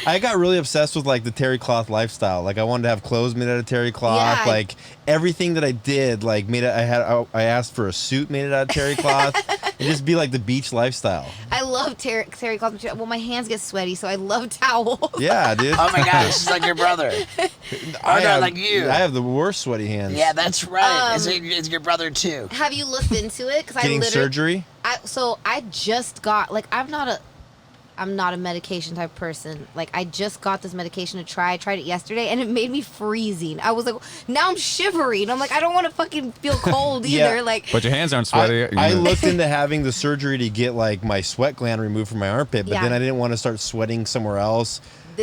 I got really obsessed with like the terry cloth lifestyle. Like I wanted to have clothes made out of terry cloth. Yeah. Like everything that I did, like I asked for a suit made out of terry cloth. And just be like the beach lifestyle. I love terry cloth material. Well, my hands get sweaty, so I love towels. Yeah, dude. Oh my gosh, she's like your brother. Like you. I have the worst sweaty hands. Yeah, that's right. It's your brother too. Have you looked into it? Because Getting surgery? I just got, like, I'm not a medication type person. Like, I just got this medication to try. I tried it yesterday, and it made me freezing. I was like, now I'm shivering. I'm like, I don't want to fucking feel cold Yeah. either. Like, But your hands aren't sweaty. I looked into having the surgery to get like my sweat gland removed from my armpit, but Yeah. then I didn't want to start sweating somewhere else.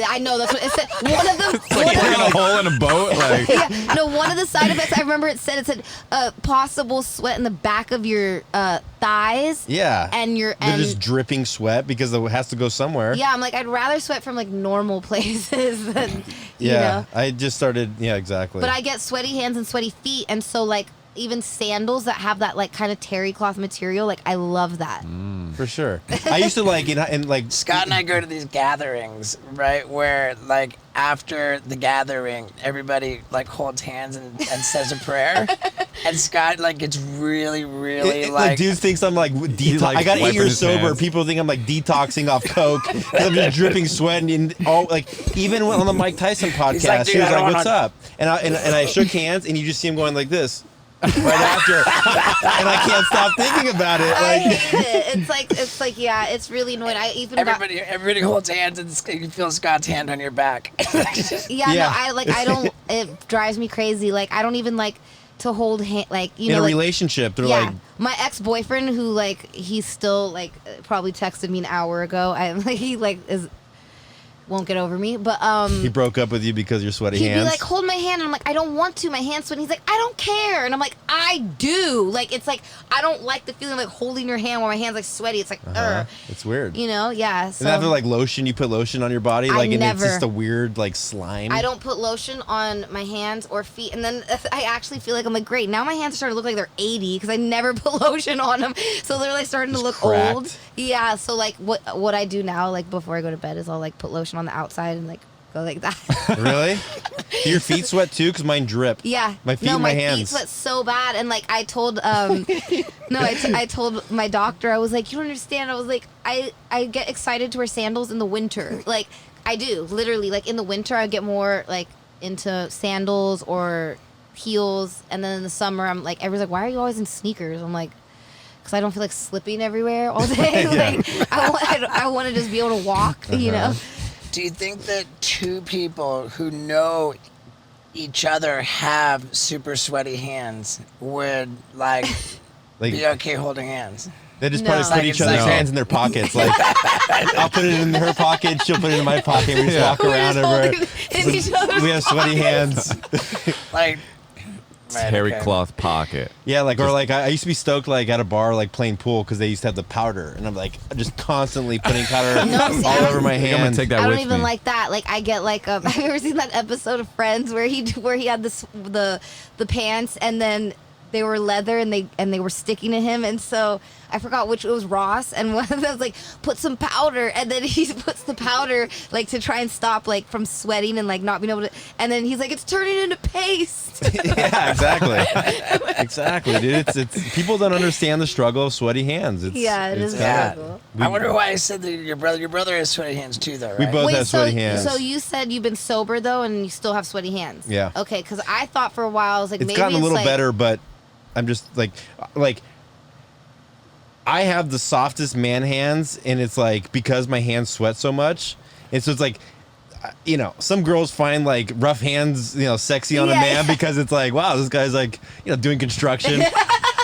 I know that's what it said. One of them. like you're in a hole in a boat. Like, Yeah, no, one of the side effects, I remember it said possible sweat in the back of your thighs. Yeah. And They're just dripping sweat because it has to go somewhere. Yeah, I'm like, I'd rather sweat from like normal places than, you Yeah. know. I just started, yeah, exactly. But I get sweaty hands and sweaty feet, and so like even sandals that have that like kind of terry cloth material, like I love that. For sure. I used to like, in like, Scott and I go to these gatherings, right, where like after the gathering, everybody like holds hands and says a prayer, and Scott like gets really, really like dudes thinks I'm like like I got 8 wiping years his sober. hands. People think I'm like detoxing off coke. 'Cause I'm just dripping sweat and all like even on the Mike Tyson podcast, like, he "Dude, was I don't like, "What's wanna-" up?" And I shook hands, and you just see him going like this right after, and I can't stop thinking about it. I Like, hate it. It's like yeah, it's really annoying. I even got, everybody holds hands, and you feel Scott's hand on your back. yeah, Yeah. no, I don't. It drives me crazy. Like I don't even like to hold hand. Like you in know, a like, relationship, they're yeah, like, my ex-boyfriend who like he's still like probably texted me an hour ago. He like won't get over me, but he broke up with you because of your sweaty he'd hands. be like, hold my hand, and I'm like, I don't want to, my hand's sweaty. He's like, I don't care, and I'm like, I do. Like it's like I don't like the feeling of like holding your hand while my hand's like sweaty. It's like, It's weird. you know, yeah. So and after like lotion, you put lotion on your body, like, and never. it's just a weird like slime. I don't put lotion on my hands or feet, and then I actually feel like I'm like, great, now my hands are starting to look like they're 80 because I never put lotion on them, so they're like starting to look cracked. old. Yeah, so like what I do now, like before I go to bed, is I'll like put lotion on the outside and like go like that. Really? Do your feet sweat too? Because mine drip. Yeah. My feet no, and my feet hands. sweat so bad, and like I told I told my doctor, I was like, you don't understand. I was like, I get excited to wear sandals in the winter. Like I do, literally. Like in the winter, I get more like into sandals or heels, and then in the summer, I'm like, everyone's like, why are you always in sneakers? I'm like, because I don't feel like slipping everywhere all day. Like I want to just be able to walk, you know. Do you think that two people who know each other have super sweaty hands would like Like be okay holding hands? they just No. probably put Like, each it's other's like- hands in their pockets. Like I'll put it in her pocket, she'll put it in my pocket. We just walk We're around just over. holding in each other's We have sweaty hands. Like right, terry okay. cloth pocket. Yeah, like or like I used to be stoked like at a bar like playing pool because they used to have the powder, and I'm like just constantly putting powder No, see, all I over my I think I'm gonna hands. take that I with don't even me. like that. Like I get like have you ever seen that episode of Friends where he had the pants and then they were leather and they were sticking to him, and so I forgot which, it was Ross, and one of them was like, put some powder, and then he puts the powder like to try and stop like from sweating and like not being able to, and then he's like, it's turning into paste. Yeah, exactly. Exactly, dude. It's people don't understand the struggle of sweaty hands. It's, Yeah, it it's is kinda- struggle. I wonder why I said that your brother has sweaty hands too, though, right? We both have so sweaty hands. so you said you've been sober though, and you still have sweaty hands. Yeah. Okay, because I thought for a while I was like, It's maybe gotten a little like, better, but I'm just like I have the softest man hands, and it's like because my hands sweat so much, and so it's like, you know, some girls find like rough hands, you know, sexy on a Yeah, man yeah. because it's like, wow, this guy's like, you know, doing construction.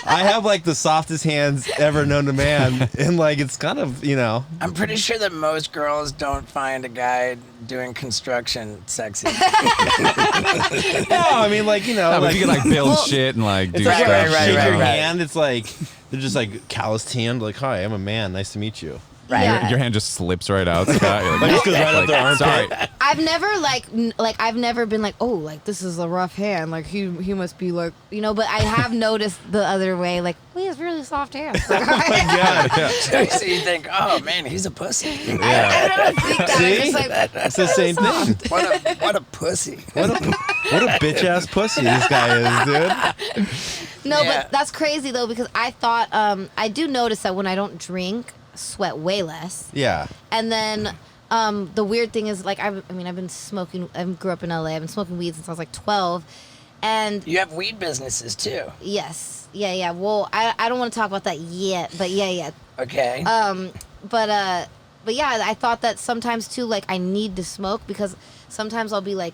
I have like the softest hands ever known to man, and like it's kind of, you know, I'm pretty sure that most girls don't find a guy doing construction sexy. no, I mean like, you know, No, but like you can like build shit and like do it's like stuff. right, right, shake right, your right. hand. It's like they're just like calloused hand, like, hi, I'm a man, nice to meet you. Right. Yeah. Your hand just slips right out, Scott. You're Like, just goes right up their armpit. Sorry. I I've never I've never been like, oh, like this is a rough hand. Like he must be like, you know. But I have noticed the other way. Like, well, he has really soft hands. Like, So you think, oh man, he's a pussy. I don't think that. See? I'm just like, It's the same thing. What a pussy. What a bitch ass pussy this guy is, dude. no, Yeah. but that's crazy though because I thought I do notice that when I don't drink, I sweat way less. Yeah. And then the weird thing is like I've been smoking. I grew up in LA. I've been smoking weed since I was like 12, and You have weed businesses too. yes, yeah. Well, I don't want to talk about that yet, but yeah. Okay. But yeah, I thought that sometimes too, like I need to smoke because sometimes I'll be like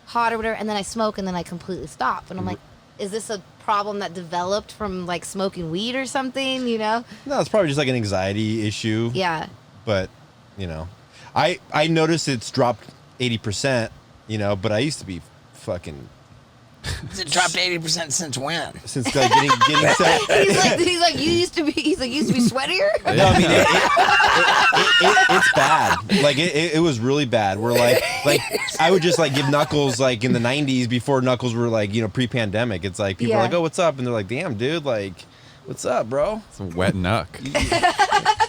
hot or whatever, and then I smoke and then I completely stop, and I'm like, is this a problem that developed from like smoking weed or something? You know? No, it's probably just like an anxiety issue. Yeah. But, you know, I noticed it's dropped 80%, you know, but I used to be fucking It dropped 80% since when? since like getting set. He's like you used to be. He's like you used to be sweatier. No, I mean it's bad. Like it was really bad. We're like I would just like give Knuckles like in the 90s before Knuckles were like, you know, pre-pandemic. It's like people are Yeah. like, "Oh, what's up?" And they're like, "Damn, dude, like what's up, bro?" It's a wet knuck.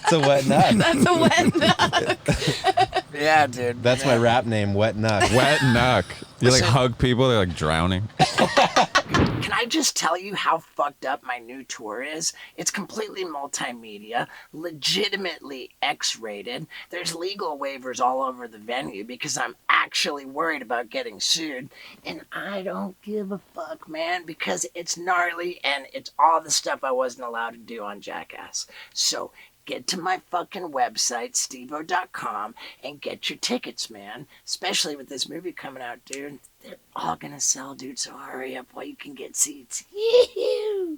It's a wet nut. That's a wet nut. Yeah, dude. That's my rap name, Wet Nut. Wet knuck. You like Listen. hug people, they're like drowning. Can I just tell you how fucked up my new tour is? It's completely multimedia, legitimately X-rated. There's legal waivers all over the venue because I'm actually worried about getting sued. And I don't give a fuck, man, because it's gnarly and it's all the stuff I wasn't allowed to do on Jackass. So get to my fucking website, stevo.com, and get your tickets, man. Especially with this movie coming out, dude. They're all gonna sell, dude, so hurry up while you can get seats. Yee-hoo!